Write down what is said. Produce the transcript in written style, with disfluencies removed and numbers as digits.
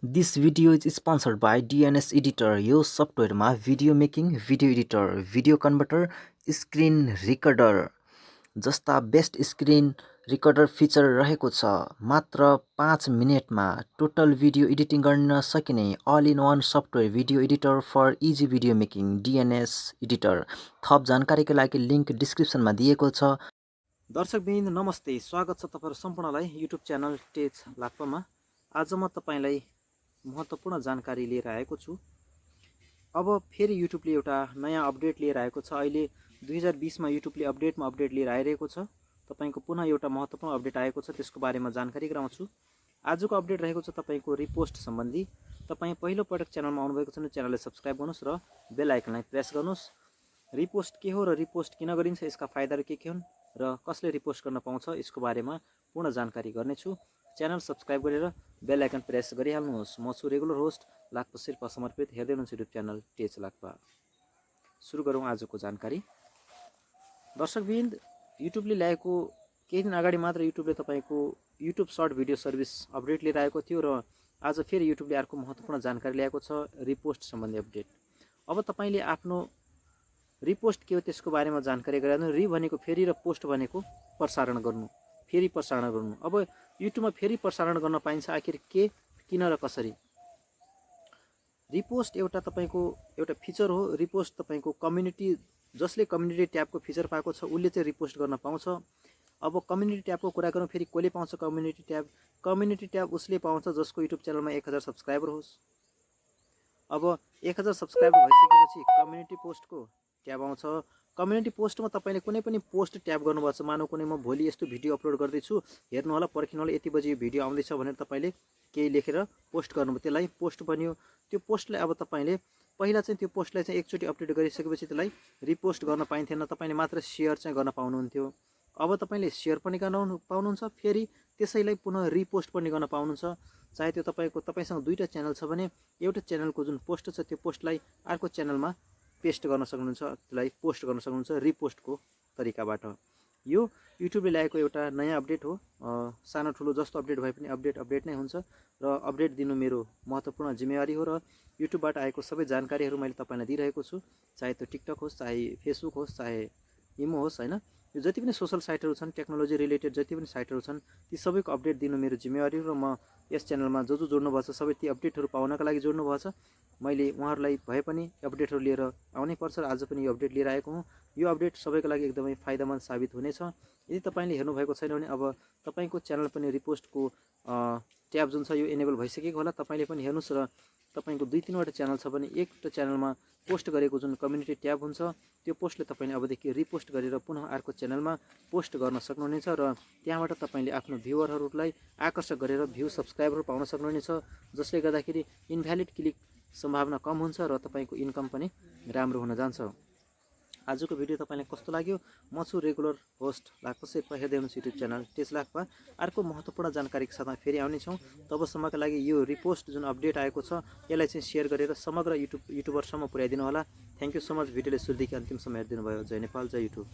This video is sponsored by DNS Editor. यो सफ्टवेयरमा video making, video editor, video converter, screen recorder जस्ता best screen recorder feature रहेको छ। मात्र 5 मिनेटमा टोटल भिडियो एडिटिङ गर्न सकिने all in one software video editor for easy video making DNS editor. थप जानकारीका लागि लिंक डिस्क्रिप्सनमा दिएको छ। दर्शकवृन्द नमस्ते, स्वागत छ तपाईहरु सम्पूर्णलाई युट्युब च्यानल टेच लाक्पामा। आज म तपाईलाई महत्त्वपूर्ण जानकारी लिएर आएको छु। अब फेरि युट्युबले एउटा नयाँ अपडेट लिएर आएको छ। अहिले 2020 मा युट्युबले अपडेट लिएर आइरहेको छ। तपाईको पुनः एउटा महत्त्वपूर्ण अपडेट आएको छ, त्यसको बारेमा जानकारी गराउँछु। आजको अपडेट रहेको छ तपाईको रिपोस्ट सम्बन्धी। तपाई पहिलो पटक च्यानलमा आउनुभएको छ भने च्यानललाई सब्स्क्राइब गर्नुस् र बेल आइकनलाई प्रेस गर्नुस्। रिपोस्ट के हो र रिपोस्ट किन गरिन्छ, यसका फाइदाहरू के हुन् र कसले रिपोस्ट गर्न पाउँछ, यसको बारेमा पूर्ण जानकारी गर्नेछु। च्यानल सब्स्क्राइब गरेर बेल आइकन प्रेस गरिहाल्नुहोस्। म छु रेगुलर होस्ट लाक्पा शेर्पा समर्पित, हेर्दै हुनुहुन्छ युट्युब च्यानल टेच लाक्पा। सुरु गरौँ आजको जानकारी। दर्शकवृन्द, युट्युबले ल्याएको केही दिन अगाडि मात्र युट्युबले तपाईको YouTube short video service update लिएर आएको थियो र आज फेरि युट्युबले अर्को महत्त्वपूर्ण जानकारी ल्याएको छ, रिपोस्ट सम्बन्धी अपडेट। अब तपाईले आफ्नो रिपोस्ट के हो त्यसको बारेमा जानकारी गराउनु। रि भनेको फेरि र पोस्ट भनेको प्रसारण गर्नु, फेरि प्रसारण गर्नु। अब युट्युबमा फेरि प्रसारण गर्न पाइन्छ, आखिर के, किन र कसरी? रिपोस्ट एउटा तपाईको एउटा फिचर हो। रिपोस्ट तपाईको कम्युनिटी, जसले कम्युनिटी ट्याबको फिचर पाएको छ उसले चाहिँ रिपोस्ट गर्न पाउँछ। अब कम्युनिटी ट्याबको कुरा गरौँ, फेरि कसले पाउँछ कम्युनिटी ट्याब? कम्युनिटी ट्याब उसले पाउँछ जसको युट्युब च्यानलमा 1000 सब्स्क्राइबर होस्। अब 1000 सब्स्क्राइबर भइसकेपछि कम्युनिटी पोस्टको ट्याब आउँछ। कम्युनिटी पोस्टमा तपाईले कुनै पनि पोस्ट ट्याब गर्नुभएको छ। मानौ कुनै म भोलि यस्तो भिडियो अपलोड गर्दैछु, हेर्नु होला, पर्खिनु होला, यति बजे यो भिडियो आउँदैछ भनेर तपाईले केही लेखेर पोस्ट गर्नुभयो, त्यसलाई पोस्ट बन्यो। त्यो पोस्टलाई अब तपाईले पहिला चाहिँ त्यो पोस्टलाई चाहिँ एकचोटि अपडेट गरिसकेपछि त्यसलाई रिपोस्ट गर्न पाइन्थेन, तपाईले मात्र शेयर चाहिँ गर्न पाउनुहुन्थ्यो। अब तपाईले शेयर पनि गर्न पाउनुहुन्छ, फेरि त्यसैलाई पुनः रिपोस्ट पनि गर्न पाउनुहुन्छ। चाहे त्यो तपाईसँग दुईटा च्यानल छ भने एउटा च्यानलको जुन पोस्ट छ त्यो पोस्टलाई अर्को च्यानलमा पेस्ट गर्न सक्नुहुन्छ, त्यसलाई पोस्ट गर्न सक्नुहुन्छ रिपोस्टको तरिकाबाट। यो युट्युबले ल्याएको एउटा नयाँ अपडेट हो। सानो ठुलो जस्तो अपडेट भए पनि अपडेट नै हुन्छ र अपडेट दिनु मेरो महत्त्वपूर्ण जिम्मेवारी हो र युट्युबबाट आएको सबै जानकारीहरू मैले तपाईलाई दिइरहेको छु। चाहे त्यो टिकटक होस्, चाहे फेसबुक होस्, चाहे इमो होस्, हैन, यो जति पनि सोशल साइटहरू छन्, टेक्नोलोजी रिलेटेड जति पनि साइटहरू छन्, ती सबैको अपडेट दिनु मेरो जिम्मेवारी हो र म यस च्यानलमा जो जोड्नु भएको छ सबै ती अपडेटहरू पाउनका लागि जोड्नु भएको छ। मैले उहाँहरूलाई भए पनि अपडेटहरू लिएर आउनै पर्छ र आज पनि यो अपडेट लिएर आएको हुँ। यो अपडेट सबैको लागि एकदमै फाइदामन्द साबित हुनेछ। यदि तपाईले हेर्नु भएको छैन भने अब तपाईको च्यानल पनि रिपोस्टको ट्याब जुन छ यो एनेबल भइसकेको होला। तपाईले पनि हेर्नुस् र तपाईको 2-3 वटा च्यानल छ भने एउटा च्यानलमा पोस्ट गरेको जुन कम्युनिटी ट्याब हुन्छ त्यो पोस्टले तपाईले अबदेखि रिपोस्ट गरेर पुनः अर्को च्यानलमा पोस्ट गर्न सक्नुहुनेछ र त्यहाँबाट तपाईले आफ्नो भ्युअरहरूलाई आकर्षक गरेर भ्यू सब्स्क्राइबरहरू पाउन सक्नुहुनेछ, जसले गर्दाखेरि इनभ्यालिड क्लिक सम्भावना कम हुन्छ र तपाईको इन्कम पनि राम्रो हुन जान्छ। आजको भिडियो तपाईलाई कस्तो लाग्यो? म छु रेगुलर होस्ट लाक्पा शेर्पा, हेर्दै हुनुहुन्छ युट्युब च्यानल टेच लाक्पा। अर्को महत्त्वपूर्ण जानकारीको साथमा फेरि आउने छौँ। तबसम्मका लागि यो रिपोस्ट जुन अपडेट आएको छ यसलाई चाहिँ शेयर गरेर समग्र युट्युबरसम्म पुर्याइदिनु होला। Thank you so much. भिडियोले सुरुदेखि अन्तिमसम्म हेरिदिनु भयो। जय नेपाल, जय युट्युब।